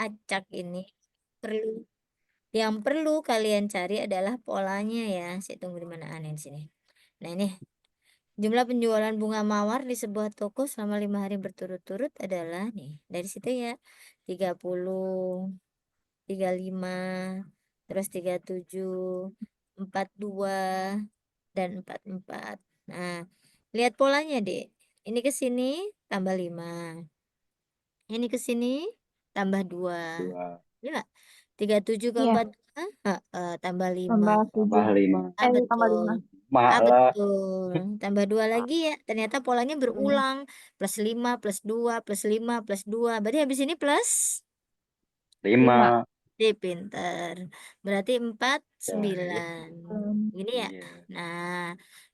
acak ini. Yang perlu kalian cari adalah polanya ya. Saya tunggu di mana aneh di sini. Nah, ini jumlah penjualan bunga mawar di sebuah toko selama 5 hari berturut-turut adalah nih, dari situ ya, 30, 35, terus 37, 42, dan 44. Nah, lihat polanya, Dek. Ini ke sini tambah 5. Ini ke sini tambah 2. 2. Ya nggak? 37 ke Iya, 42, tambah 5. tambah 7. Tambah 5. Tambah Betul. 5. Malah Betul. Tambah 2 lagi ya. Ternyata polanya berulang. Plus 5, plus 2, plus 5, plus 2. Berarti habis ini plus 5. 5. pinter. Berarti Ya, ya. 49. Gini ya. Iya. Nah,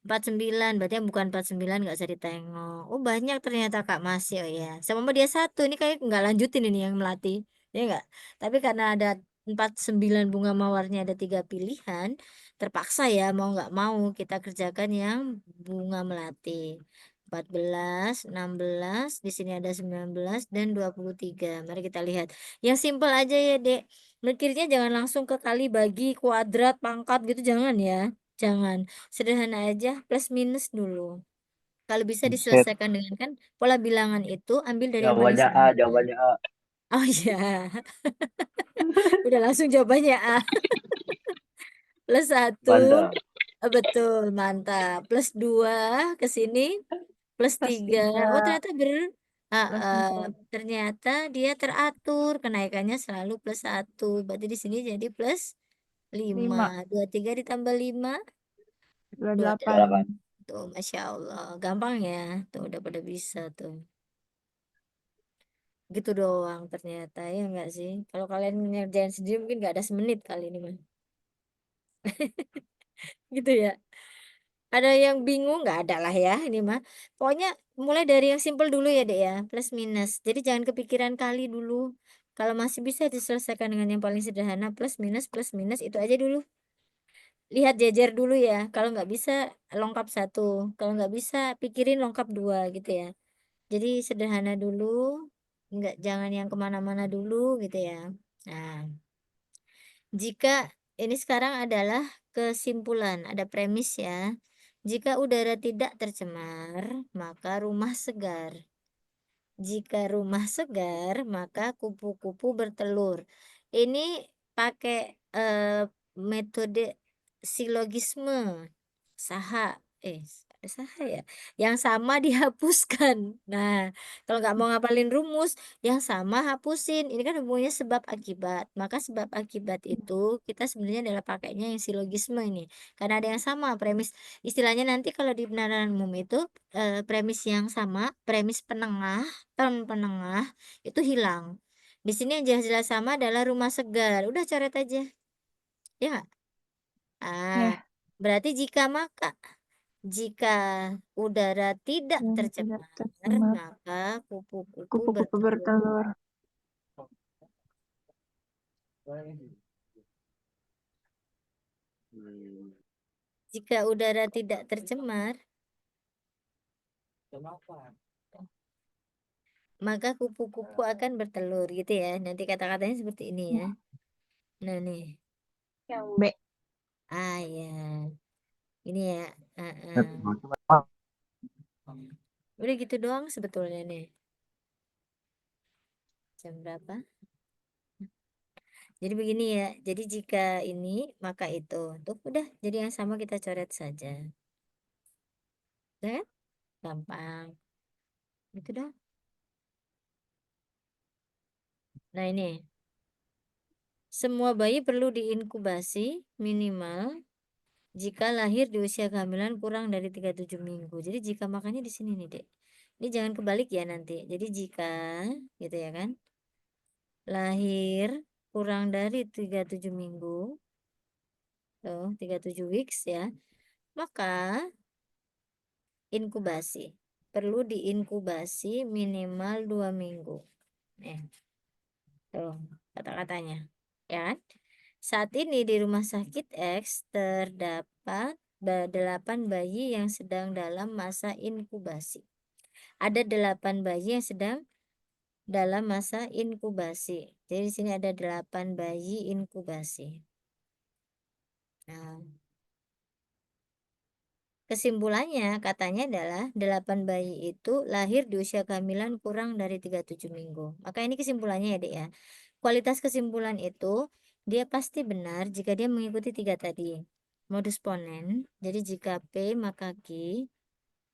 49. Berarti yang bukan 49 nggak usah ditengok. Oh, banyak ternyata Kak Masih. Oh ya. Sama dia satu. Ini kayak nggak lanjutin ini yang melatih. Ya nggak? Tapi karena ada 49 bunga mawarnya ada 3 pilihan, terpaksa ya mau nggak mau kita kerjakan yang bunga melati. 14, 16, di sini ada 19 dan 23. Mari kita lihat. Yang simpel aja ya, Dek. Mikirnya jangan langsung ke kali bagi kuadrat pangkat gitu, jangan ya. Jangan. Sederhana aja, plus minus dulu. Kalau bisa Buset. diselesaikan dengan kan pola bilangan itu ambil dari yang paling Jawabannya A, sederhana. jawabannya A. Oh iya, udah langsung jawabannya A. Plus 1, Mantap. betul, mantap. Plus 2 ke sini, plus Plus 3. 3. Oh ternyata Plus uh, 4. ternyata dia teratur kenaikannya selalu plus 1. Berarti di sini jadi plus 5. 5. 23 ditambah 5, 28. 28. 28. Tuh, Masya Allah. Gampang ya. Tuh, udah pada bisa tuh. Gitu doang ternyata. Ya enggak sih? Kalau kalian ngerjain sendiri mungkin nggak ada semenit kali ini mah. Gitu ya. Ada yang bingung? Nggak ada lah ya ini mah. Pokoknya mulai dari yang simple dulu ya, Dek ya. Plus minus. Jadi jangan kepikiran kali dulu. Kalau masih bisa diselesaikan dengan yang paling sederhana, plus minus itu aja dulu. Lihat jejer dulu ya. Kalau nggak bisa lengkap 1. Kalau nggak bisa pikirin lengkap 2 gitu ya. Jadi sederhana dulu, nggak jangan yang kemana-mana dulu gitu ya. Nah, jika ini sekarang adalah kesimpulan, ada premis ya. Jika udara tidak tercemar, maka rumah segar. Jika rumah segar, maka kupu-kupu bertelur. Ini pakai metode silogisme. Saha, ada saha ya? Yang sama dihapuskan. Nah, kalau nggak mau ngapalin rumus, yang sama hapusin. Ini kan hubungannya sebab akibat. Maka sebab akibat itu kita sebenarnya adalah pakainya yang silogisme ini. Karena ada yang sama premis. Istilahnya nanti kalau di benaran umum itu premis yang sama, premis penengah, term penengah itu hilang. Di sini yang jelas-jelas sama adalah rumah segar. Udah coret aja. Ya nggak? Ah, Ya, berarti jika udara tidak yang tidak tercemar, tercemar. maka kupu-kupu Kupu-kupu bertelur. bertelur. Hmm. Jika udara tidak tercemar, maka kupu-kupu akan bertelur gitu ya. Nanti kata-katanya seperti ini ya. Nah nih, Yang B. ah ya, ini ya. Udah gitu doang sebetulnya nih. Jam berapa? Jadi begini ya. Jadi jika ini maka itu. Tuh udah. Jadi yang sama kita coret saja. Udah kan? Gampang. Gitu dong. Nah ini. Semua bayi perlu diinkubasi minimal jika lahir di usia kehamilan kurang dari 37 minggu. Jadi jika makanya di sini nih, Dek. Ini jangan kebalik ya nanti. Jadi jika gitu ya kan. Lahir kurang dari 37 minggu. Tuh, 37 weeks ya. Maka inkubasi. Perlu diinkubasi minimal 2 minggu. Nih, tuh kata-katanya. Ya kan? Saat ini di rumah sakit X terdapat 8 bayi yang sedang dalam masa inkubasi. Ada 8 bayi yang sedang dalam masa inkubasi. Jadi di sini ada 8 bayi inkubasi. Nah, kesimpulannya katanya adalah 8 bayi itu lahir di usia kehamilan kurang dari 37 minggu. Maka ini kesimpulannya ya, Dek ya. Kualitas kesimpulan itu dia pasti benar jika dia mengikuti 3 tadi. Modus ponen, jadi jika P maka Q,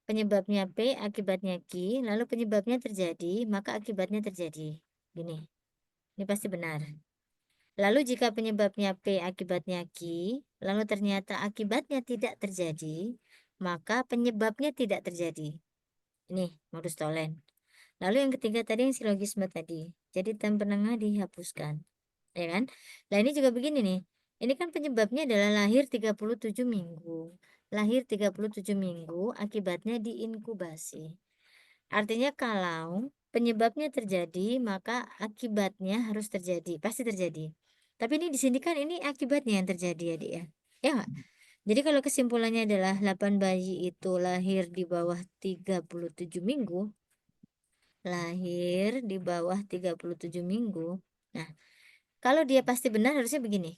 penyebabnya P, akibatnya Q, lalu penyebabnya terjadi, maka akibatnya terjadi. Gini, ini pasti benar. Lalu jika penyebabnya P, akibatnya Q, lalu ternyata akibatnya tidak terjadi, maka penyebabnya tidak terjadi. Ini modus tolen. Lalu yang ketiga tadi yang silogisme tadi. Jadi tem penengah dihapuskan. Ya kan? Nah ini juga begini nih. Ini kan penyebabnya adalah lahir 37 minggu. Lahir 37 minggu akibatnya diinkubasi. Artinya kalau penyebabnya terjadi, maka akibatnya harus terjadi, pasti terjadi. Tapi ini di sini kan ini akibatnya yang terjadi ya, Dik ya. Ya nggak? Jadi kalau kesimpulannya adalah 8 bayi itu lahir di bawah 37 minggu, lahir di bawah 37 minggu. Nah, kalau dia pasti benar harusnya begini.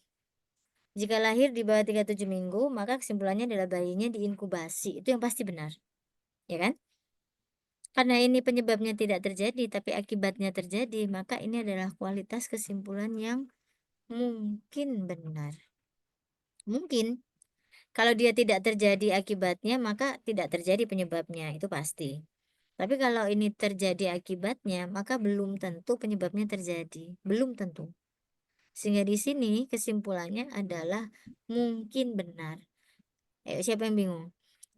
Jika lahir di bawah 37 minggu, maka kesimpulannya adalah bayinya diinkubasi. Itu yang pasti benar. Ya kan? Karena ini penyebabnya tidak terjadi, tapi akibatnya terjadi, maka ini adalah kualitas kesimpulan yang mungkin benar. Mungkin. Kalau dia tidak terjadi akibatnya, maka tidak terjadi penyebabnya. Itu pasti. Tapi kalau ini terjadi akibatnya, maka belum tentu penyebabnya terjadi. Belum tentu. Sehingga di sini kesimpulannya adalah mungkin benar. Siapa yang bingung?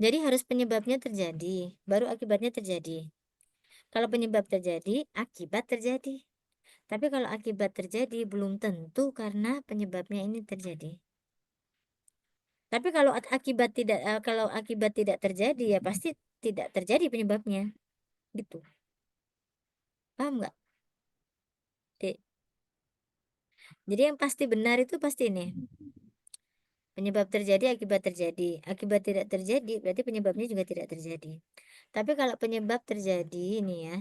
Jadi harus penyebabnya terjadi, baru akibatnya terjadi. Kalau penyebab terjadi, akibat terjadi. Tapi kalau akibat terjadi, belum tentu karena penyebabnya ini terjadi. Tapi kalau akibat tidak terjadi, ya pasti tidak terjadi penyebabnya. Gitu. Paham nggak, Dek? Jadi yang pasti benar itu pasti ini. Penyebab terjadi, akibat terjadi. Akibat tidak terjadi, berarti penyebabnya juga tidak terjadi. Tapi kalau penyebab terjadi ini ya,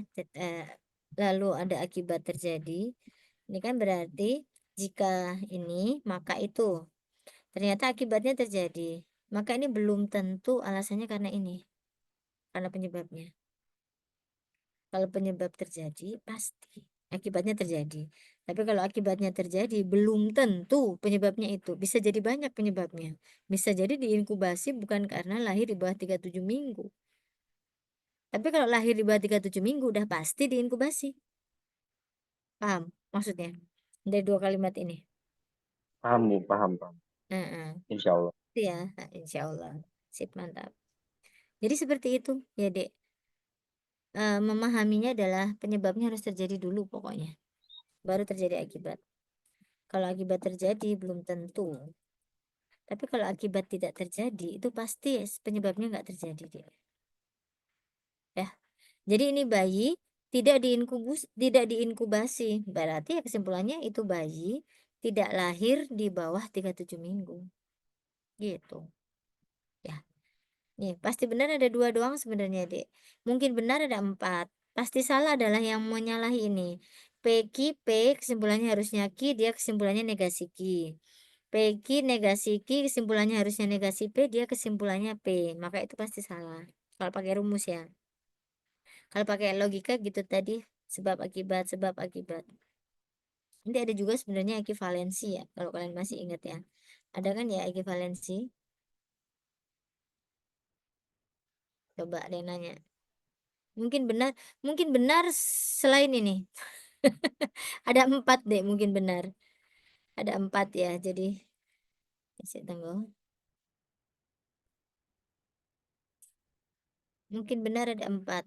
lalu ada akibat terjadi, ini kan berarti jika ini maka itu. Ternyata akibatnya terjadi. Maka ini belum tentu alasannya karena ini, karena penyebabnya. Kalau penyebab terjadi, pasti akibatnya terjadi. Tapi kalau akibatnya terjadi, belum tentu penyebabnya itu. Bisa jadi banyak penyebabnya. Bisa jadi diinkubasi bukan karena lahir di bawah 37 minggu. Tapi kalau lahir di bawah 37 minggu, udah pasti diinkubasi. Paham maksudnya? Dari dua kalimat ini. Paham, Bu, paham, paham. Heeh. Insya Allah. Itu ya, insya Allah. Sip, mantap. Jadi seperti itu ya, Dek. Memahaminya adalah penyebabnya harus terjadi dulu pokoknya. Baru terjadi akibat. Kalau akibat terjadi belum tentu. Tapi kalau akibat tidak terjadi itu pasti penyebabnya nggak terjadi dia. Ya. Jadi ini bayi tidak diinkubasi. Berarti ya kesimpulannya itu bayi tidak lahir di bawah 37 minggu. Gitu. Ya. Nih, pasti benar ada dua doang sebenarnya, Dek. Mungkin benar ada 4. Pasti salah adalah yang menyalahi ini. P kesimpulannya harusnya Ki, dia kesimpulannya negasi Ki. P negasi Ki, kesimpulannya harusnya negasi P, dia kesimpulannya P. Maka itu pasti salah. Kalau pakai rumus ya. Kalau pakai logika gitu tadi, sebab akibat. Nanti ada juga sebenarnya ekivalensi ya, kalau kalian masih ingat ya. Ada kan ya ekivalensi? Coba ada yang nanya. Mungkin benar selain ini. Ada 4 deh mungkin benar. Ada 4 ya, jadi saya tunggu. Mungkin benar ada 4.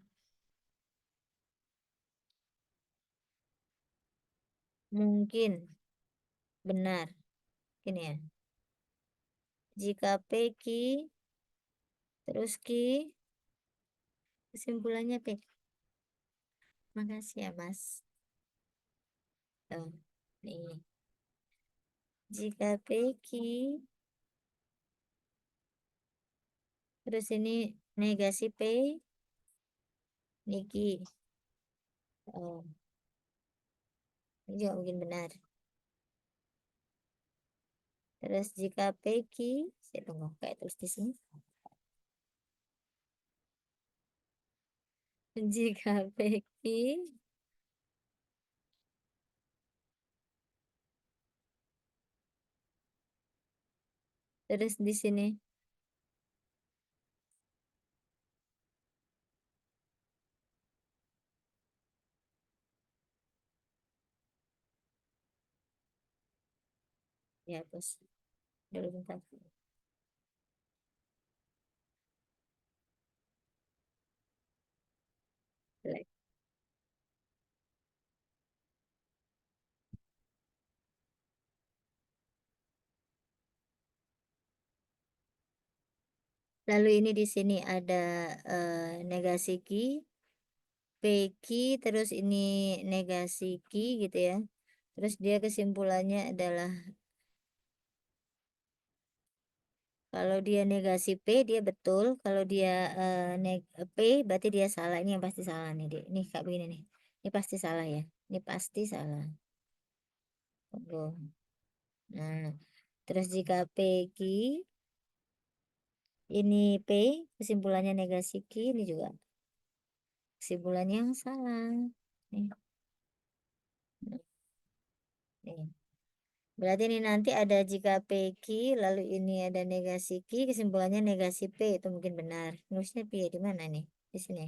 Mungkin benar. Ini ya. Jika P Ki, terus Ki, kesimpulannya P. Makasih ya, Mas. Tuh, nih. Jika P Ki, terus ini negasi P, Niki. Oh. Ini juga mungkin benar. Terus jika Peggy, saya tunggu kayak tulis di sini. Jika Peggy terus di sini ya terus dulu bentar. Black. Lalu ini di sini ada negasi Ki, Peggy, terus ini negasi Ki gitu ya. Terus dia kesimpulannya adalah kalau dia negasi P dia betul, kalau dia P berarti dia salah. Ini yang pasti salah nih, Dek. Nih Kak begini nih. Ini pasti salah ya. Ini pasti salah. Tunggu. Nah, terus jika Peggy ini P, kesimpulannya negasi Q, ini juga kesimpulannya yang salah. Nih, nih. Berarti ini nanti ada jika PQ, lalu ini ada negasi Q, kesimpulannya negasi P, itu mungkin benar. Nulisnya P di mana nih? Di sini.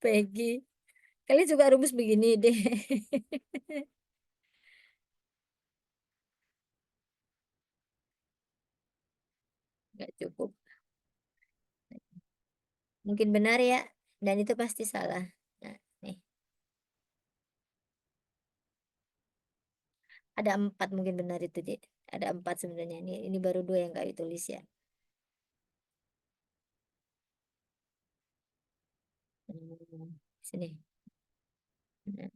PQ. Kali juga rumus begini deh. Nggak cukup. Mungkin benar ya, dan itu pasti salah. Nah, nih. Ada 4 mungkin benar itu, Dek. Ada 4 sebenarnya. Ini baru 2 yang kami tulis ya. Sini. Nah,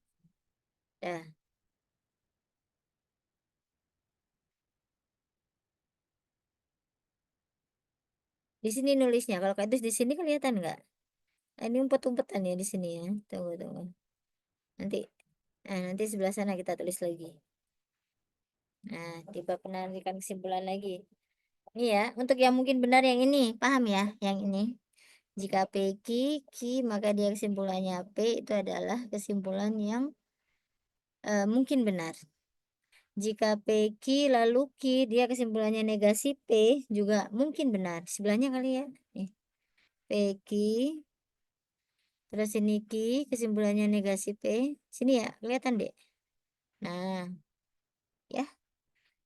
dah. Di sini nulisnya. Kalau kayak di sini kelihatan nggak? Ah, ini umpet-umpetan ya di sini ya. Tunggu, tunggu. Nanti, nanti sebelah sana kita tulis lagi. Nah, di bab penarikan kesimpulan lagi. Ini ya, untuk yang mungkin benar yang ini, paham ya? Yang ini. Jika P Q, maka dia kesimpulannya P itu adalah kesimpulan yang mungkin benar. Jika P Q lalu Q, dia kesimpulannya negasi P juga mungkin benar. Sebelahnya kali ya. Nih. P Q, terus ini Q, kesimpulannya negasi P. Sini ya, kelihatan deh. Nah, ya.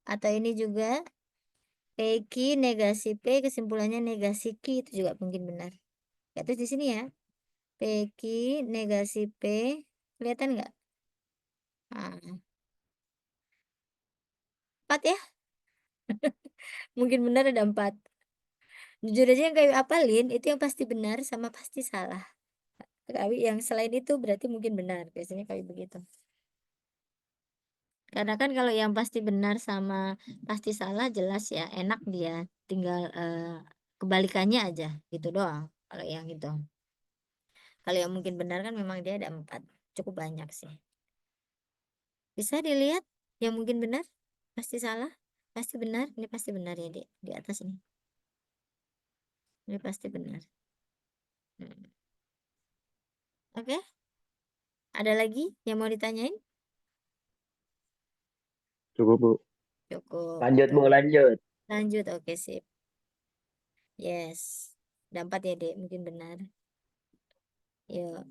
Atau ini juga P Q negasi P, kesimpulannya negasi Q itu juga mungkin benar. Ya, terus di sini ya. P Q negasi P, kelihatan nggak? Nah, 4 ya. Mungkin benar ada 4. Jujur aja yang kayak apalin itu yang pasti benar sama pasti salah. Tapi yang selain itu berarti mungkin benar. Biasanya kayak begitu. Karena kan kalau yang pasti benar sama pasti salah jelas ya, enak dia. Tinggal kebalikannya aja gitu doang. Kalau yang itu. Kalau yang mungkin benar kan memang dia ada 4. Cukup banyak sih. Bisa dilihat yang mungkin benar, pasti salah, pasti benar. Ini pasti benar ya di atas ini. Ini pasti benar. Hmm. Oke, ada lagi yang mau ditanyain? Cukup, Bu. Cukup. Lanjut, Oke. Bu, lanjut. Lanjut, oke sip. Yes. Ada 4 ya dek, mungkin benar. Yuk.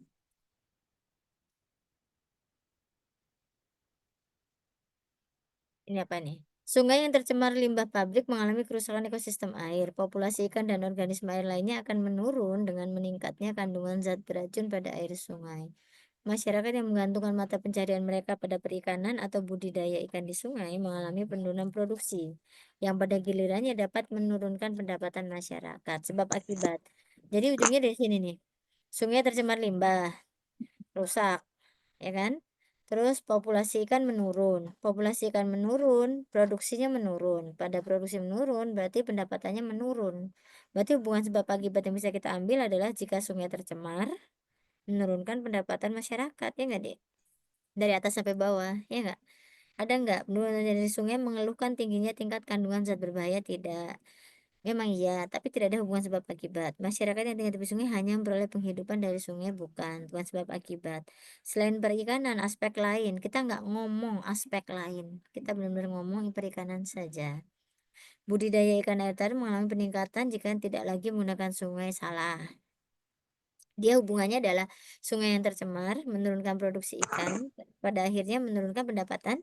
Ini apa nih? Sungai yang tercemar limbah pabrik mengalami kerusakan ekosistem air. Populasi ikan dan organisme air lainnya akan menurun dengan meningkatnya kandungan zat beracun pada air sungai. Masyarakat yang menggantungkan mata pencarian mereka pada perikanan atau budidaya ikan di sungai mengalami penurunan produksi, yang pada gilirannya dapat menurunkan pendapatan masyarakat. Sebab akibat. Jadi ujungnya dari sini nih. Sungai tercemar limbah, rusak, ya kan? Terus populasi ikan menurun. Populasi ikan menurun, produksinya menurun. Pada produksi menurun, berarti pendapatannya menurun. Berarti hubungan sebab akibat yang bisa kita ambil adalah jika sungai tercemar, menurunkan pendapatan masyarakat, ya nggak, Dek? dari atas sampai bawah, ya nggak? Ada nggak penurunannya dari sungai mengeluhkan tingginya tingkat kandungan zat berbahaya? Tidak. Memang iya, tapi tidak ada hubungan sebab akibat. Masyarakat yang tinggal di tepi sungai hanya memperoleh penghidupan dari sungai, bukan sebab akibat. Selain perikanan, aspek lain, kita nggak ngomong aspek lain. Kita benar-benar ngomong perikanan saja. Budidaya ikan air tawar mengalami peningkatan jika tidak lagi menggunakan sungai. Salah. Dia hubungannya adalah sungai yang tercemar menurunkan produksi ikan, pada akhirnya menurunkan pendapatan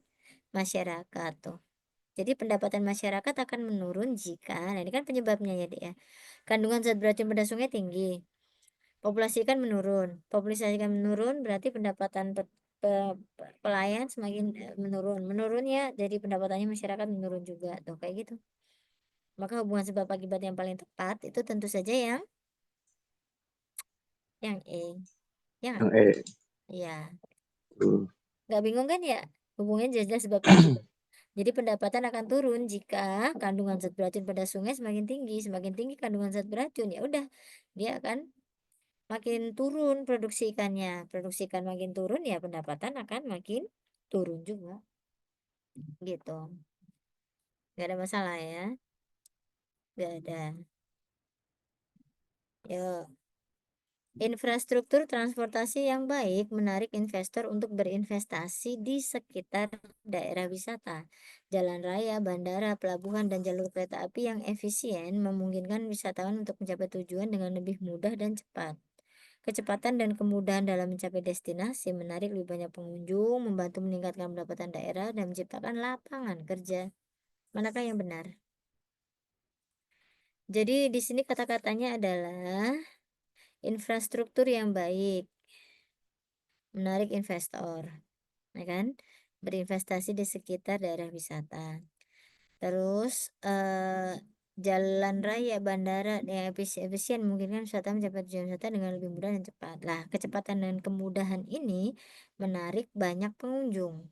masyarakat tuh. Jadi pendapatan masyarakat akan menurun jika, nah ini kan penyebabnya ya Dek ya. Kandungan zat beracun pada sungai tinggi, populasi ikan menurun. Populasi ikan menurun berarti pendapatan pelayan semakin menurun. Menurun ya, jadi pendapatannya masyarakat menurun juga tuh kayak gitu. Maka hubungan sebab akibat yang paling tepat itu tentu saja yang E. Ya nggak? Yang E. Iya. Tuh. Nggak bingung kan ya? Hubungannya jelas-jelas sebab akibat. Jadi pendapatan akan turun jika kandungan zat beracun pada sungai semakin tinggi. Semakin tinggi kandungan zat beracun, ya udah dia akan makin turun produksi ikannya. Produksi ikan makin turun, ya pendapatan akan makin turun juga. Gitu. Gak ada masalah ya. Gak ada. Yuk. Infrastruktur transportasi yang baik menarik investor untuk berinvestasi di sekitar daerah wisata. Jalan raya, bandara, pelabuhan, dan jalur kereta api yang efisien memungkinkan wisatawan untuk mencapai tujuan dengan lebih mudah dan cepat. Kecepatan dan kemudahan dalam mencapai destinasi menarik lebih banyak pengunjung, membantu meningkatkan pendapatan daerah, dan menciptakan lapangan kerja. Manakah yang benar? Jadi di sini kata-katanya adalah infrastruktur yang baik menarik investor, ya kan? Berinvestasi di sekitar daerah wisata. Terus jalan raya, bandara yang efisien mungkin kan wisata mencapai tujuan wisata dengan lebih mudah dan cepat. Lah, kecepatan dan kemudahan ini menarik banyak pengunjung.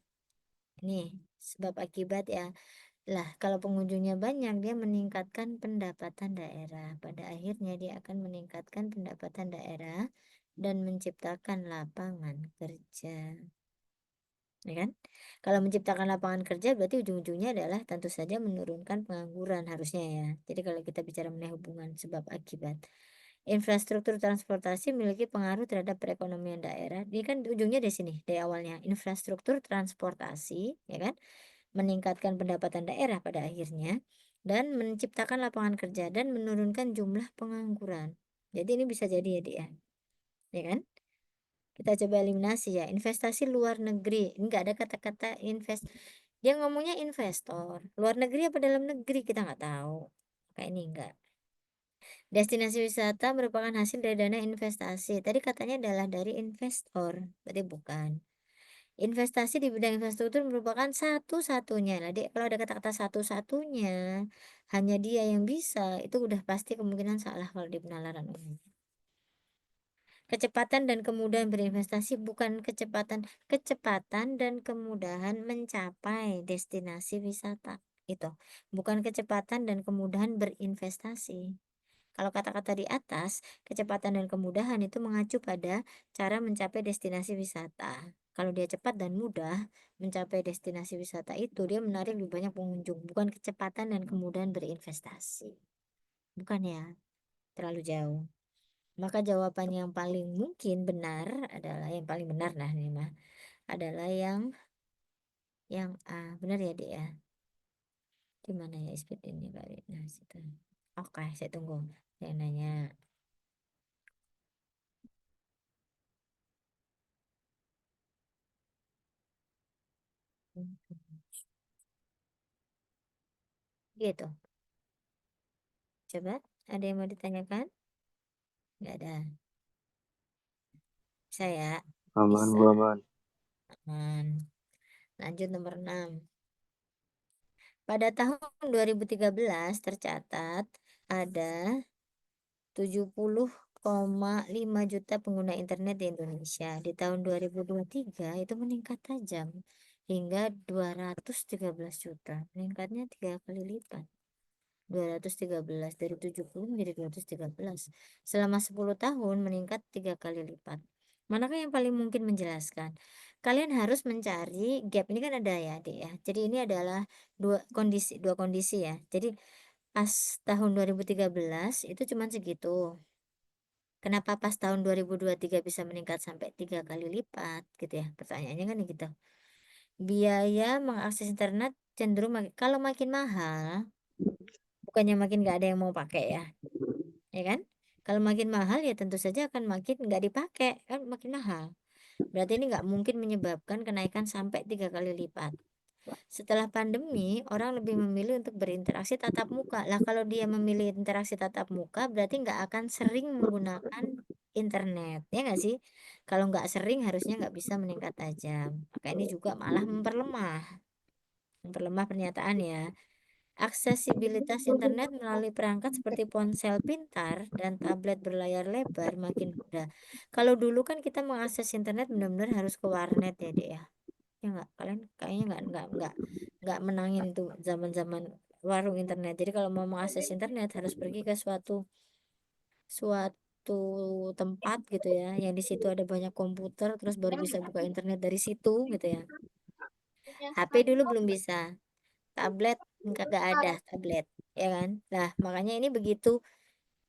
Ini sebab akibat ya. Lah, kalau pengunjungnya banyak, dia meningkatkan pendapatan daerah. Pada akhirnya dia akan meningkatkan pendapatan daerah dan menciptakan lapangan kerja. Ya kan? Kalau menciptakan lapangan kerja berarti ujung-ujungnya adalah tentu saja menurunkan pengangguran harusnya ya. Jadi kalau kita bicara mengenai hubungan sebab akibat, infrastruktur transportasi memiliki pengaruh terhadap perekonomian daerah. Ini kan ujungnya dari sini, dari awalnya infrastruktur transportasi, ya kan, meningkatkan pendapatan daerah pada akhirnya dan menciptakan lapangan kerja dan menurunkan jumlah pengangguran. Jadi ini bisa jadi ya, Dik ya. Ya kan? Kita coba eliminasi ya. Investasi luar negeri. Ini nggak ada kata-kata invest. Dia ngomongnya investor. Luar negeri apa dalam negeri kita nggak tahu. Kayak ini enggak. Destinasi wisata merupakan hasil dari dana investasi. Tadi katanya adalah dari investor. Berarti bukan. Investasi di bidang infrastruktur merupakan satu-satunya. Nah, kalau ada kata-kata satu-satunya, hanya dia yang bisa, itu udah pasti kemungkinan salah kalau di penalaran umum. Kecepatan dan kemudahan berinvestasi bukan kecepatan dan kemudahan mencapai destinasi wisata. Itu bukan kecepatan dan kemudahan berinvestasi. Kalau kata-kata di atas, kecepatan dan kemudahan itu mengacu pada cara mencapai destinasi wisata. Kalau dia cepat dan mudah mencapai destinasi wisata itu, dia menarik lebih banyak pengunjung, bukan kecepatan dan kemudahan berinvestasi. Bukan ya, terlalu jauh. Maka jawaban yang paling mungkin benar adalah yang paling benar, nah ini mah adalah yang A. Benar ya, Dek ya? Di mana ya speed ini, Kak? Nah, situ. Oke, saya tunggu. Saya nanya. Gitu. Coba, ada yang mau ditanyakan? Nggak ada. Saya Aman, bisa. gua aman. Aman. Lanjut nomor 6. Pada tahun 2013 tercatat ada 70,5 juta pengguna internet di Indonesia. Di tahun 2023 itu meningkat tajam hingga 213 juta. Meningkatnya 3 kali lipat. 213 dari 70 menjadi 213. Selama 10 tahun meningkat 3 kali lipat. Manakah yang paling mungkin menjelaskan? kalian harus mencari gap ini kan ada ya, Dek, ya. Jadi ini adalah dua kondisi ya. Jadi pas tahun 2013 itu cuman segitu. Kenapa pas tahun 2023 bisa meningkat sampai 3 kali lipat gitu ya? Pertanyaannya kan gitu. Biaya mengakses internet cenderung kalau makin mahal, bukannya makin nggak ada yang mau pakai ya kan? Kalau makin mahal ya tentu saja akan makin nggak dipakai, kan makin mahal. Berarti ini nggak mungkin menyebabkan kenaikan sampai 3 kali lipat. Setelah pandemi, orang lebih memilih untuk berinteraksi tatap muka. Lah kalau dia memilih interaksi tatap muka, berarti nggak akan sering menggunakan internet, ya nggak sih? Kalau nggak sering harusnya nggak bisa meningkat tajam. Maka ini juga malah memperlemah pernyataan ya. Aksesibilitas internet melalui perangkat seperti ponsel pintar dan tablet berlayar lebar makin mudah. Kalau dulu kan kita mengakses internet benar-benar harus ke warnet ya, Dek ya. Ya nggak, kalian kayaknya nggak menangin itu zaman-zaman warung internet. Jadi kalau mau mengakses internet harus pergi ke suatu suatu tempat gitu ya, yang di situ ada banyak komputer, terus baru bisa buka internet dari situ gitu ya. HP dulu belum bisa, tablet kagak ada tablet, ya kan? Nah, makanya ini begitu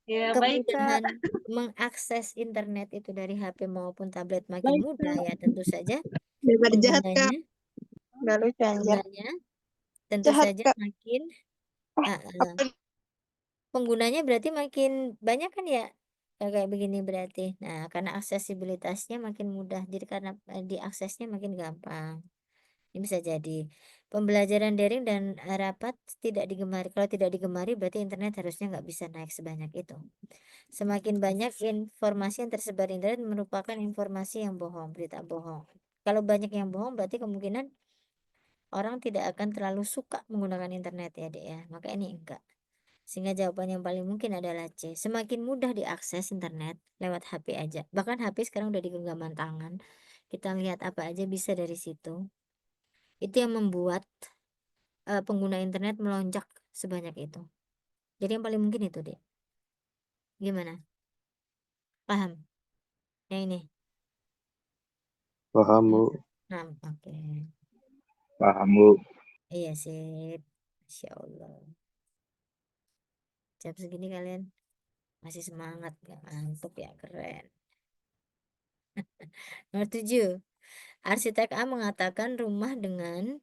Ya, baik, Kak. kemudahan mengakses internet itu dari HP maupun tablet makin Baik, mudah Kak. ya tentu saja Daripada jahat, Kak. penggunanya Nggak lucu, anjir. penggunanya tentu Jahat, saja Kak. makin penggunanya berarti makin banyak kan ya. Kayak begini berarti. Nah, karena aksesibilitasnya makin mudah, jadi karena diaksesnya makin gampang. Ini bisa jadi pembelajaran daring dan rapat tidak digemari. Kalau tidak digemari berarti internet harusnya nggak bisa naik sebanyak itu. Semakin banyak informasi yang tersebar di internet merupakan informasi yang bohong, berita bohong. Kalau banyak yang bohong berarti kemungkinan orang tidak akan terlalu suka menggunakan internet ya, Dek ya. Maka ini enggak. Sehingga jawaban yang paling mungkin adalah C. Semakin mudah diakses internet lewat HP aja. Bahkan HP sekarang udah di genggaman tangan. Kita lihat apa aja bisa dari situ. Itu yang membuat pengguna internet melonjak sebanyak itu. Jadi yang paling mungkin itu deh. Gimana? Paham? Yang ini. Paham, Bu. Nah, oke. Paham, Bu. Iya sih. Insya Allah. Jam segini kalian masih semangat, gak ngantuk ya, keren. Nomor 7. Arsitek A mengatakan rumah dengan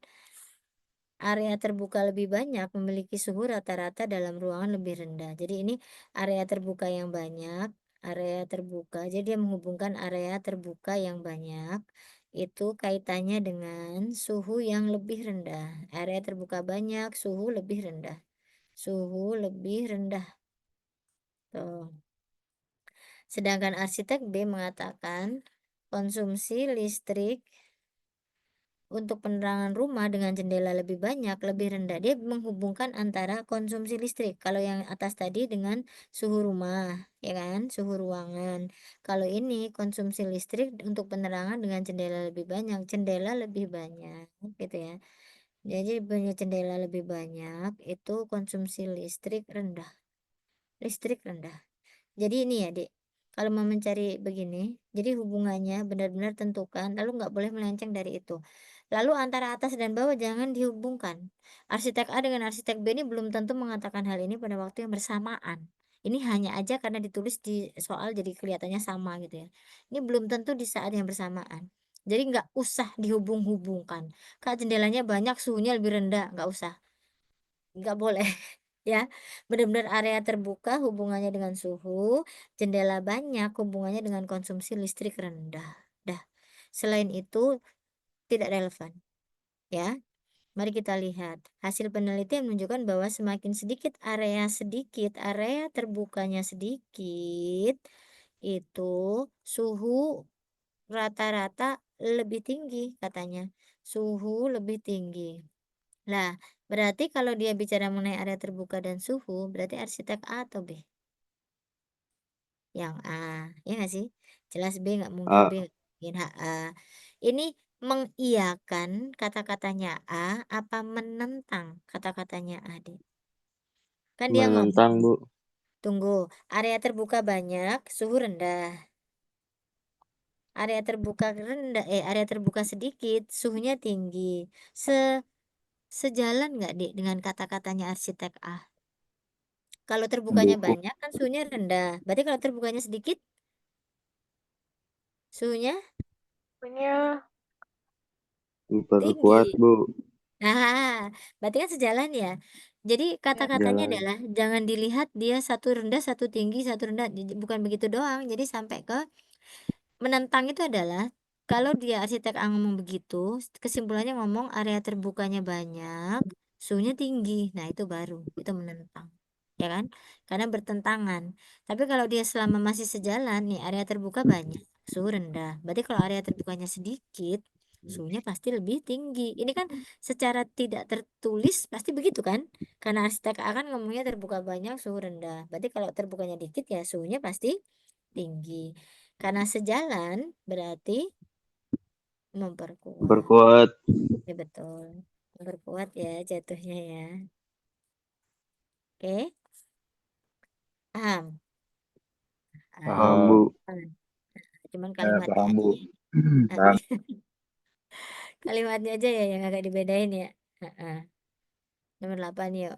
area terbuka lebih banyak memiliki suhu rata-rata dalam ruangan lebih rendah. Jadi ini area terbuka yang banyak, area terbuka. Jadi dia menghubungkan area terbuka yang banyak itu kaitannya dengan suhu yang lebih rendah. Area terbuka banyak, suhu lebih rendah. Suhu lebih rendah. Tuh. Sedangkan arsitek B mengatakan konsumsi listrik untuk penerangan rumah dengan jendela lebih banyak, lebih rendah. Dia menghubungkan antara konsumsi listrik. Kalau yang atas tadi dengan suhu rumah, ya kan? Suhu ruangan. Kalau ini konsumsi listrik untuk penerangan dengan jendela lebih banyak, jendela lebih banyak, gitu ya. Jadi punya jendela lebih banyak, itu konsumsi listrik rendah. Listrik rendah. Jadi ini ya, Dek. Kalau mau mencari begini, jadi hubungannya benar-benar tentukan, lalu nggak boleh melenceng dari itu. Lalu antara atas dan bawah jangan dihubungkan. Arsitek A dengan arsitek B ini belum tentu mengatakan hal ini pada waktu yang bersamaan. Ini hanya aja karena ditulis di soal jadi kelihatannya sama gitu ya. Ini belum tentu di saat yang bersamaan. Jadi nggak usah dihubung-hubungkan. Kak jendelanya banyak, suhunya lebih rendah, nggak usah. Nggak boleh. Ya, benar-benar area terbuka hubungannya dengan suhu, jendela banyak hubungannya dengan konsumsi listrik rendah. Dah. Selain itu tidak relevan, ya. Mari kita lihat. Hasil penelitian menunjukkan bahwa semakin sedikit area terbukanya sedikit, itu suhu rata-rata lebih tinggi katanya. Suhu lebih tinggi. Nah, berarti kalau dia bicara mengenai area terbuka dan suhu, berarti arsitek A atau B? Yang A, ya nggak sih? Jelas B nggak mungkin, B A. nggak mungkin A. Ini mengiyakan kata-katanya A apa menentang kata-katanya A, Dek? Kan dia ngomong, Menentang, Bu. tunggu, area terbuka banyak, suhu rendah. area terbuka rendah, area terbuka sedikit, suhunya tinggi. Sejalan nggak, Dek, dengan kata-katanya arsitek A? Kalau terbukanya Mendukung. banyak kan suhunya rendah. Berarti kalau terbukanya sedikit, suhunya Punya Diperkuat, tinggi. Bu. Nah, berarti kan sejalan ya. Jadi kata-katanya Jalan. adalah jangan dilihat dia satu rendah, satu tinggi, satu rendah. Bukan begitu doang. Jadi sampai ke menentang itu adalah kalau dia arsitek A ngomong begitu, kesimpulannya ngomong area terbukanya banyak, suhunya tinggi. Nah, itu baru, itu menentang. Ya kan? Karena bertentangan. Tapi kalau dia selama masih sejalan nih, area terbuka banyak, suhu rendah. Berarti kalau area terbukanya sedikit, suhunya pasti lebih tinggi. Ini kan secara tidak tertulis pasti begitu kan? Karena arsitek A kan ngomongnya terbuka banyak, suhu rendah. Berarti kalau terbukanya dikit ya suhunya pasti tinggi. Karena sejalan berarti memperkuat. Diperkuat. Ya betul. Memperkuat ya jatuhnya ya. Oke, paham? Paham, Ah, Bu. paham. Cuman kalimatnya Paham, aja Bu. ya. Paham. Kalimatnya aja ya yang agak dibedain ya. Heeh. Nomor 8 yuk.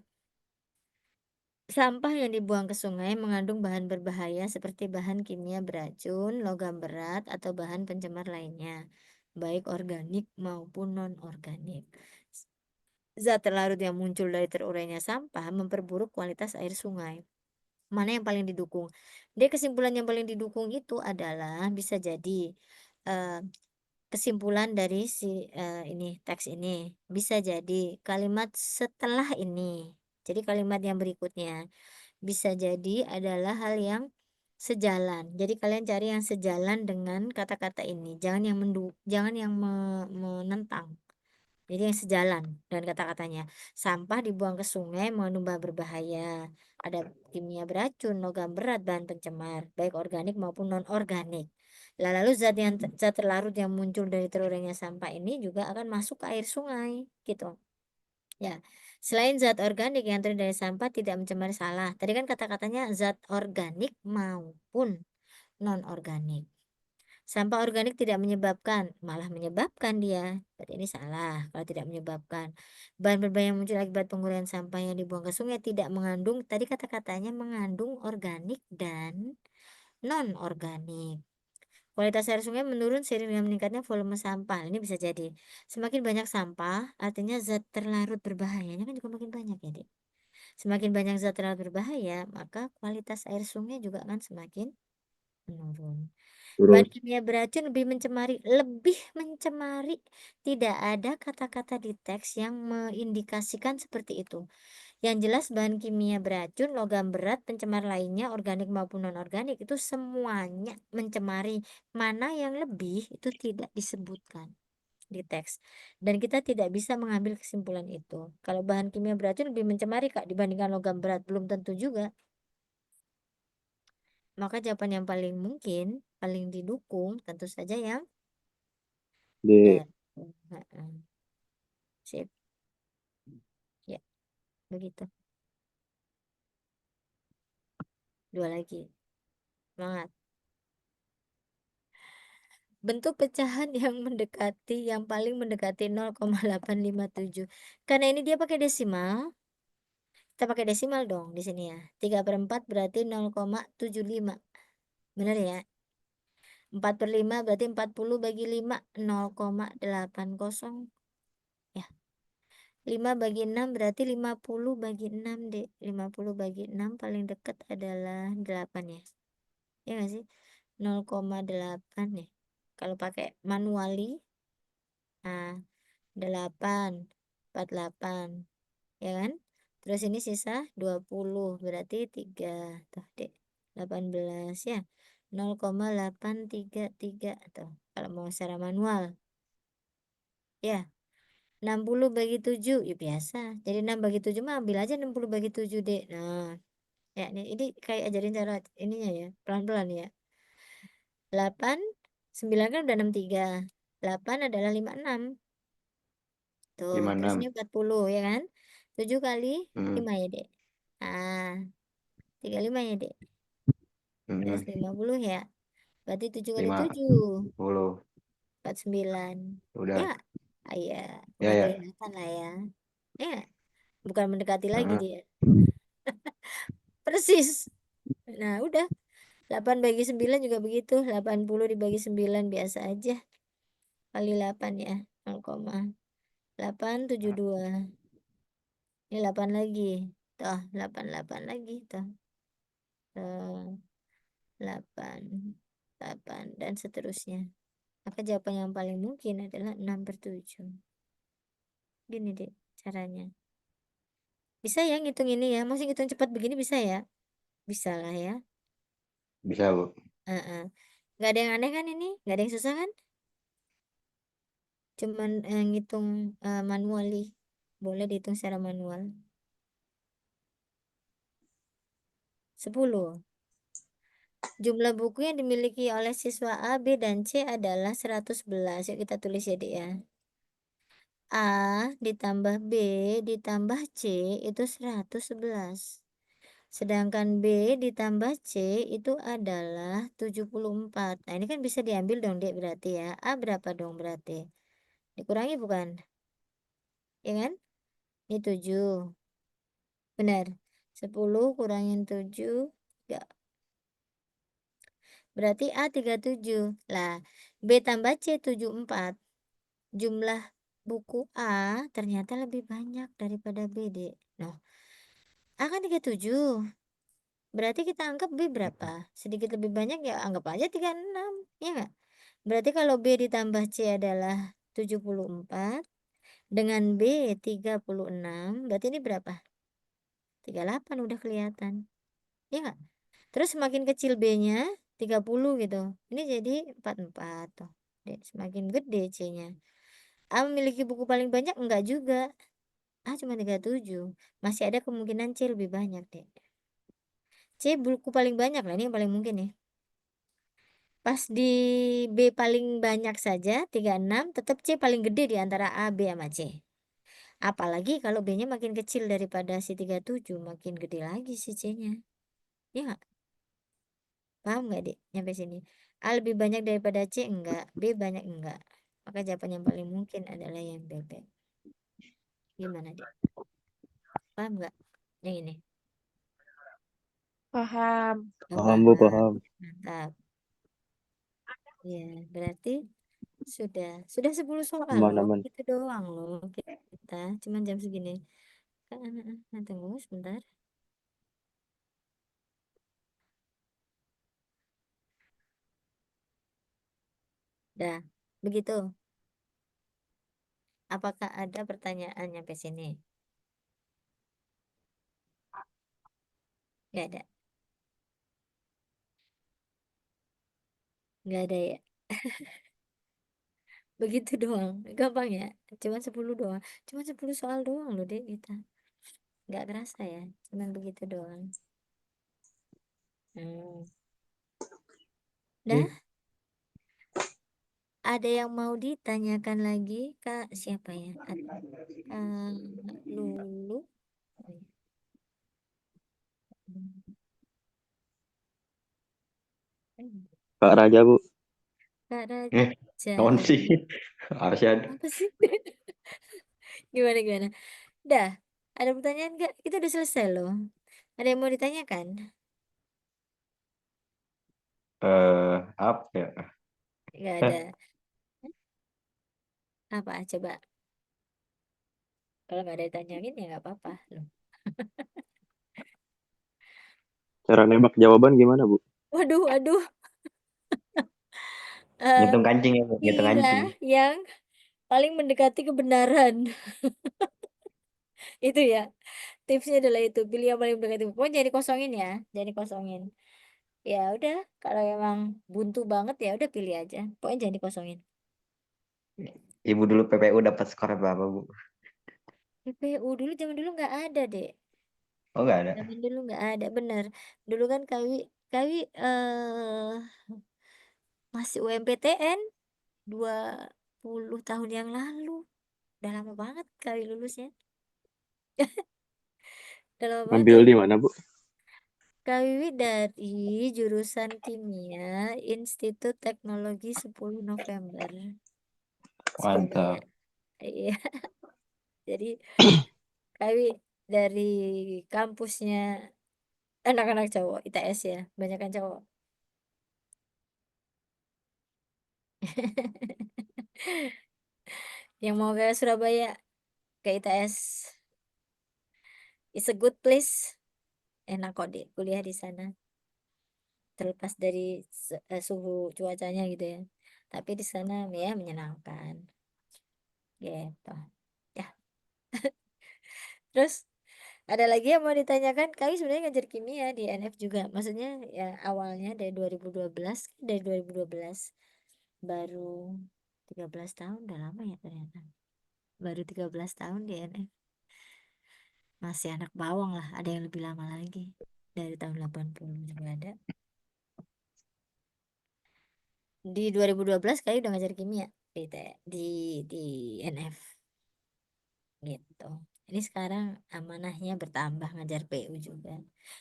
Sampah yang dibuang ke sungai mengandung bahan berbahaya seperti bahan kimia beracun, logam berat, atau bahan pencemar lainnya, baik organik maupun non-organik. Zat larut yang muncul dari terurainya sampah memperburuk kualitas air sungai. Mana yang paling didukung? Dia kesimpulan yang paling didukung itu adalah bisa jadi eh, kesimpulan dari si ini teks ini, bisa jadi kalimat setelah ini. Jadi kalimat yang berikutnya bisa jadi adalah hal yang sejalan. Jadi kalian cari yang sejalan dengan kata-kata ini. Jangan yang menentang. Jadi yang sejalan dengan kata-katanya. Sampah dibuang ke sungai mengandung bahan berbahaya. Ada kimia beracun, logam berat, bahan pencemar, baik organik maupun non-organik. Lalu zat terlarut yang muncul dari terurainya sampah ini juga akan masuk ke air sungai, gitu. Ya. Selain zat organik yang terdiri dari sampah tidak mencemari, salah. Tadi kan kata-katanya zat organik maupun non-organik. Sampah organik tidak menyebabkan, malah menyebabkan dia. Berarti ini salah kalau tidak menyebabkan. Bahan berbahaya yang muncul akibat penguraian sampah yang dibuang ke sungai tidak mengandung, tadi kata-katanya mengandung organik dan non-organik. Kualitas air sungai menurun seiring dengan meningkatnya volume sampah. Ini bisa jadi. Semakin banyak sampah, artinya zat terlarut berbahayanya kan juga makin banyak ya, Dek. Semakin banyak zat terlarut berbahaya, maka kualitas air sungai juga akan semakin menurun. Turun. Bahan kimia beracun lebih mencemari. Tidak ada kata-kata di teks yang mengindikasikan seperti itu. Yang jelas bahan kimia beracun, logam berat, pencemar lainnya, organik maupun non-organik itu semuanya mencemari. Mana yang lebih itu tidak disebutkan di teks. Dan kita tidak bisa mengambil kesimpulan itu. Kalau bahan kimia beracun lebih mencemari Kak dibandingkan logam berat, belum tentu juga. Maka jawaban yang paling mungkin, paling didukung tentu saja yang D. eh, heeh. Sip, ya, begitu. Dua lagi. Semangat. Bentuk pecahan yang paling mendekati 0,857. Karena ini dia pakai desimal, kita pakai desimal dong di sini ya. 3/4 berarti 0,75. Benar ya? 4/5 berarti 40 bagi 5, 0,80. Ya. 5 bagi 6 berarti 50 bagi 6, Dek. 50 bagi 6 paling dekat adalah 8 ya. Ya nggak sih? 0,8 ya. Kalau pakai manuali, nah 8, 48, ya kan? Terus ini sisa 20, berarti 3, tuh dek, 18 ya. 0,833 tuh. Kalau mau secara manual, ya. 60 bagi 7, ya biasa. Jadi 6 bagi 7 mah ambil aja 60 bagi 7, dek. Nah, ya ini kayak ajarin cara ininya ya, pelan-pelan ya. 8, 9 kan udah 63. 8 adalah 56. Tuh, terus ini 56. 40 ya kan? 7 kali Hmm. 5 ya, Dek. Ah, 35 ya, Dek. Terus Hmm. 50 ya. Berarti 7 kali 5, 7, 10. 49. Ya Udah. nggak? Ah, iya, Ya, udah ya. kelihatan lah ya. Ya, bukan mendekati lagi Heeh. dia. Persis. Nah, udah. 8 bagi 9 juga begitu. 80 dibagi 9 biasa aja. Kali 8 ya. 0,872. Ini 8 lagi. Toh, 88 lagi. Toh. Toh, 8. 8. Dan seterusnya. Maka jawaban yang paling mungkin adalah 6/7. Gini deh caranya. Bisa ya ngitung ini ya. Masih ngitung cepat begini bisa ya? Bisa lah ya. Bisa, Bu. Heeh. Nggak ada yang aneh kan ini? Nggak ada yang susah kan? Cuman ngitung manually. Boleh dihitung secara manual. 10. Jumlah buku yang dimiliki oleh siswa A, B, dan C adalah 111. Yuk kita tulis ya, Dik ya. A ditambah B ditambah C itu 111. Sedangkan B ditambah C itu adalah 74. Nah, ini kan bisa diambil dong, Dek, berarti ya. A berapa dong berarti? Dikurangi bukan? Ya kan? Ini 7. Benar. 10 kurangin 7. Ya. Berarti A 37. Lah, B tambah C 74. Jumlah buku A ternyata lebih banyak daripada B, Dek. Noh, A kan 37. Berarti kita anggap B berapa? Sedikit lebih banyak ya anggap aja 36. Ya nggak? Berarti kalau B ditambah C adalah 74. Dengan B 36. Berarti ini berapa? 38 udah kelihatan. Ya nggak? Terus semakin kecil B-nya 30 gitu. Ini jadi 44 tuh. Semakin gede C-nya. A memiliki buku paling banyak enggak juga. A cuma 37. Masih ada kemungkinan C lebih banyak, Dek. C buku paling banyak lah, ini yang paling mungkin nih. Pas di B paling banyak saja 36, tetap C paling gede di antara A, B sama C. Apalagi kalau B-nya makin kecil daripada si 37, makin gede lagi si C-nya. Ya nggak? Paham nggak, Dek? Nyampe sini. A lebih banyak daripada C enggak, B banyak enggak. Maka jawaban yang paling mungkin adalah yang B. Gimana, Dek? Paham nggak? Yang ini. Paham. Nggak Paham, Bu, paham. paham. Mantap. Ya, berarti sudah 10 soal Aman, loh. aman. Itu doang loh kita. Cuman jam segini. Nah, tunggu sebentar. Dah, begitu. Apakah ada pertanyaan nyampe sini? Nggak ada. Nggak ada ya. Begitu doang. Gampang ya. Cuman 10 doang. Cuman 10 soal doang loh deh kita. Nggak kerasa ya. Cuman begitu doang. Hmm. Dah, ada yang mau ditanyakan lagi? Kak siapa ya? Lulu. Kak Raja, Bu. Kak Eh, Raja. non sih. Harusnya ada. Apa sih? Gimana gimana? Dah, ada pertanyaan nggak? Kita udah selesai loh. Ada yang mau ditanyakan? Apa ya? Nggak ada. Eh, Apa? Coba. Kalau nggak ada ditanyain ya nggak apa-apa loh. cara nembak jawaban gimana, Bu? Waduh, waduh. Eh, Ngitung kancing ya, Bu. Ngitung kancing. pilihlah yang paling mendekati kebenaran. Itu ya. Tipsnya adalah itu. Pilih yang paling mendekati. Pokoknya jangan dikosongin ya. Jangan dikosongin. Ya udah. Kalau emang buntu banget ya udah pilih aja. Pokoknya jangan dikosongin. Ibu dulu PPU dapat skor berapa, Bu? PPU dulu zaman dulu nggak ada deh. Oh, nggak ada. Zaman dulu nggak ada bener. Dulu kan kami kami masih UMPTN 20 tahun yang lalu. Udah lama banget kali lulusnya. Udah lama banget Ngambil kali. di mana, Bu? Kak Wiwi dari jurusan Kimia Institut Teknologi 10 November, Surabaya. Mantap. Iya, jadi Kak Wiwi dari kampusnya anak-anak cowok ITS ya, banyak kan cowok. Yang mau ke Surabaya, ke ITS, it's a good place. Enak kok di kuliah di sana. Terlepas dari suhu cuacanya gitu ya. Tapi di sana ya menyenangkan. Gitu. Ya, terus ada lagi yang mau ditanyakan? Kami sebenarnya ngajar kimia di NF juga. Maksudnya ya awalnya dari 2012, dari 2012 baru 13 tahun, udah lama ya ternyata. Baru 13 tahun di NF. Masih anak bawang lah, ada yang lebih lama lagi. Dari tahun 80 juga ada. Di 2012 kali udah ngajar kimia di di, di NF gitu. Ini sekarang amanahnya bertambah ngajar PU juga.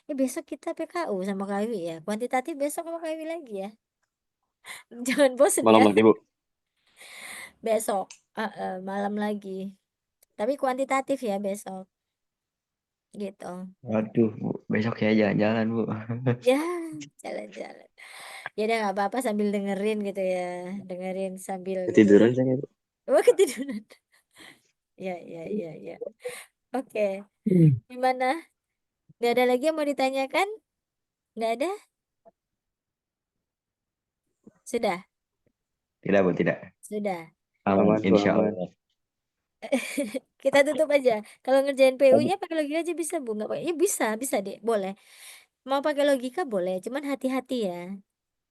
Ya besok kita PKU sama KW ya. Kuantitatif besok sama KW lagi ya. Jangan bosen Malam ya. lagi, Bu. Besok malam lagi. Tapi kuantitatif ya besok. Gitu. Waduh, Bu. Besok ya jalan-jalan, Bu. Ya, jalan-jalan. Ya udah nggak apa-apa sambil dengerin gitu ya. Dengerin sambil gitu. Ketiduran saya, Bu. Oh, ketiduran. Ya, ya, ya, ya. Oke. Gimana? Nggak ada lagi yang mau ditanyakan? Nggak ada? Sudah? Tidak, Bu, tidak. Sudah. Aman, Aman, Bu, insya aman. Allah. Kita tutup aja. Kalau ngerjain PU-nya pakai logika aja bisa, Bu. Nggak pakai. Ya bisa, bisa deh. Boleh. Mau pakai logika boleh. Cuman hati-hati ya.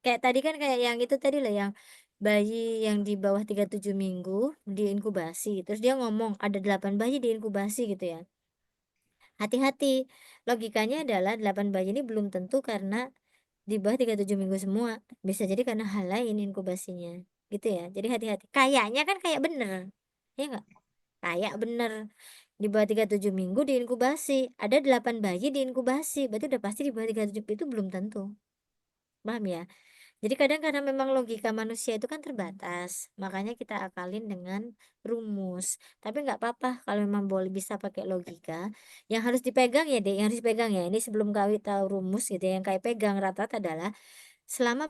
Kayak tadi kan kayak yang itu tadi lah yang bayi yang di bawah 37 minggu diinkubasi. Terus dia ngomong ada 8 bayi diinkubasi gitu ya. Hati-hati. Logikanya adalah 8 bayi ini belum tentu karena di bawah 37 minggu semua. Bisa jadi karena hal lain inkubasinya. Gitu ya. Jadi hati-hati. Kayaknya kan kayak bener. Ya nggak? Kayak bener. Di bawah 37 minggu diinkubasi. Ada 8 bayi diinkubasi. Berarti udah pasti di bawah 37 itu belum tentu. Paham ya? Jadi kadang karena memang logika manusia itu kan terbatas, makanya kita akalin dengan rumus. Tapi nggak apa-apa kalau memang boleh bisa pakai logika. Yang harus dipegang ya deh, yang harus dipegang ya. Ini sebelum kau tahu rumus gitu ya, yang kayak pegang rata-rata adalah selama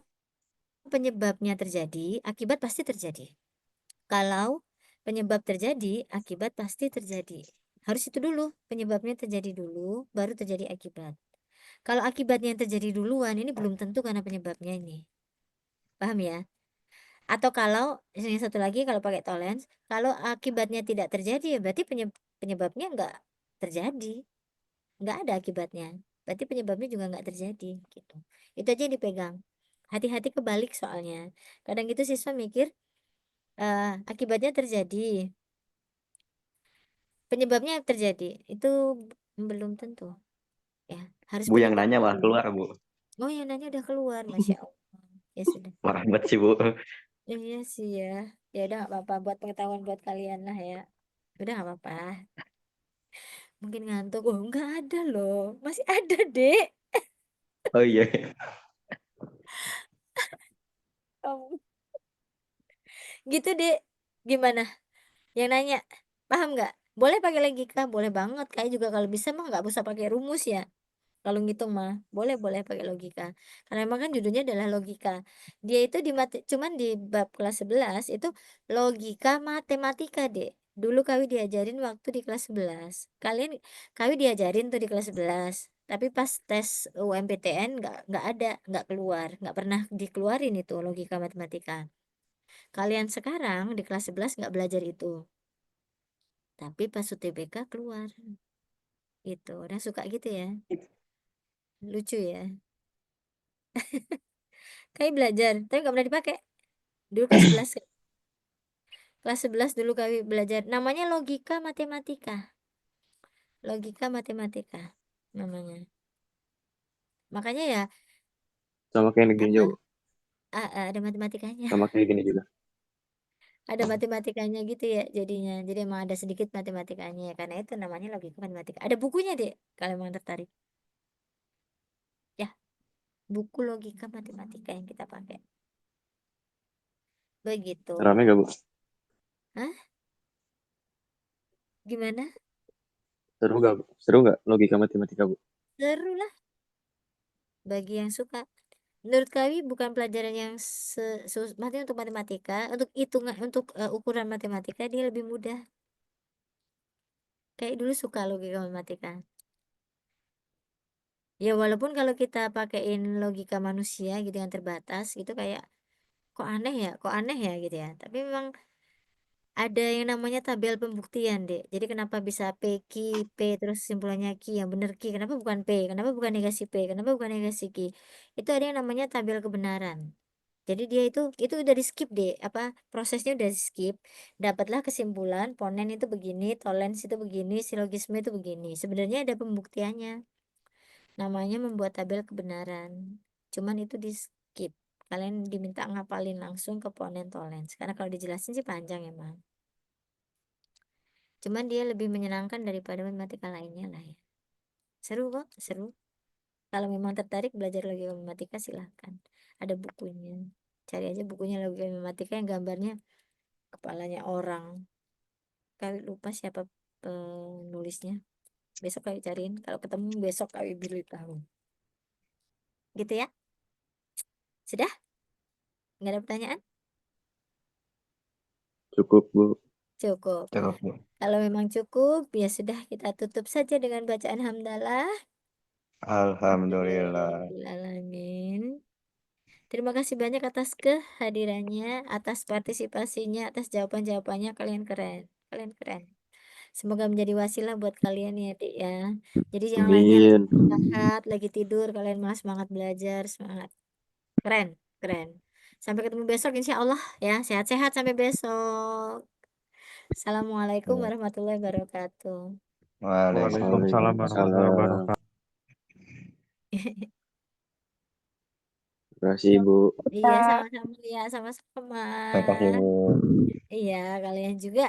penyebabnya terjadi, akibat pasti terjadi. Kalau penyebab terjadi, akibat pasti terjadi. Harus itu dulu, penyebabnya terjadi dulu, baru terjadi akibat. Kalau akibatnya yang terjadi duluan, ini belum tentu karena penyebabnya ini. Paham ya? Atau kalau yang satu lagi kalau pakai toleransi, kalau akibatnya tidak terjadi ya berarti penyebabnya nggak terjadi, nggak ada akibatnya. Berarti penyebabnya juga nggak terjadi gitu. Itu aja yang dipegang. Hati-hati kebalik soalnya. Kadang gitu siswa mikir akibatnya terjadi, penyebabnya terjadi. Itu belum tentu ya. Harus Bu yang penyebabnya nanya malah dulu. keluar, Bu. Oh ya nanya udah keluar, Masya Allah. Ya sudah. Marah banget sih, Bu. Iya sih ya. Ya udah nggak apa-apa buat pengetahuan buat kalian lah ya. Udah nggak apa-apa. Mungkin ngantuk. Oh, nggak ada loh. Masih ada, Dek. Oh iya. Kamu. Gitu, Dek. Gimana? Yang nanya, paham nggak? Boleh pakai logika, boleh banget. Kayak juga kalau bisa mah nggak usah pakai rumus ya. Kalau ngitung mah boleh pakai logika. Karena emang kan judulnya adalah logika. Dia itu cuman di bab kelas 11 itu logika matematika, Dek. Dulu kami diajarin waktu di kelas 11. Kami diajarin tuh di kelas 11. Tapi pas tes UMPTN nggak ada, nggak keluar, nggak pernah dikeluarin itu logika matematika. Kalian sekarang di kelas 11 nggak belajar itu. Tapi pas UTBK keluar. Itu. Orang suka gitu ya. Lucu ya. Kami belajar, tapi nggak pernah dipakai. Dulu kelas 11, kelas 11 dulu kami belajar. Namanya logika matematika. Logika matematika namanya. Makanya ya Sama kayak gini apa? juga, Bu. Ada matematikanya. Sama kayak gini juga. Ada matematikanya gitu ya jadinya. Jadi emang ada sedikit matematikanya ya. Karena itu namanya logika matematika. Ada bukunya deh kalau emang tertarik. Ya, buku logika matematika yang kita pakai. Begitu. Rame gak, Bu? Hah? Gimana? Seru gak, Bu? Seru gak logika matematika, Bu? Seru lah bagi yang suka. Menurut kami bukan pelajaran yang maksudnya untuk matematika, untuk hitungan, untuk ukuran matematika dia lebih mudah. Kayak dulu suka logika matematika. Ya walaupun kalau kita pakein logika manusia gitu yang terbatas gitu kayak kok aneh ya gitu ya. Tapi memang ada yang namanya tabel pembuktian, Dek. Jadi kenapa bisa P Q P terus simpulannya Q yang benar Q, kenapa bukan P, kenapa bukan negasi P, kenapa bukan negasi Q. Itu ada yang namanya tabel kebenaran. Jadi dia itu udah di skip deh, apa prosesnya udah di skip, dapatlah kesimpulan ponen itu begini, tolens itu begini, silogisme itu begini. Sebenarnya ada pembuktiannya, namanya membuat tabel kebenaran. Cuman itu di skip. Kalian diminta ngapalin langsung ke ponen tolens, karena kalau dijelasin sih panjang emang. Cuman dia lebih menyenangkan daripada matematika lainnya lah ya. Seru kok, seru. Kalau memang tertarik belajar logika matematika silahkan. Ada bukunya. Cari aja bukunya logika matematika yang gambarnya kepalanya orang. Kali lupa siapa penulisnya. Besok kali cariin. Kalau ketemu besok kali beritahu. Gitu ya. Sudah? Nggak ada pertanyaan? Cukup, Bu. Cukup. Cukup, Bu. Kalau memang cukup, ya sudah kita tutup saja dengan bacaan hamdalah. Alhamdulillah. Alhamdulillahirrahmanirrahim. Terima kasih banyak atas kehadirannya, atas partisipasinya, atas jawaban-jawabannya. Kalian keren. Kalian keren. Semoga menjadi wasilah buat kalian ya, Dik ya. Jadi yang lainnya lagi Amin. istirahat, lagi tidur, kalian malah semangat belajar, semangat. Keren, keren. Sampai ketemu besok insya Allah ya. Sehat-sehat sampai besok. Assalamualaikum warahmatullahi wabarakatuh. Waalaikumsalam warahmatullahi Waalaikumsalam. wabarakatuh. Terima kasih, Bu. Iya, sama-sama ya, sama-sama. Terima kasih, Bu. Iya, kalian juga.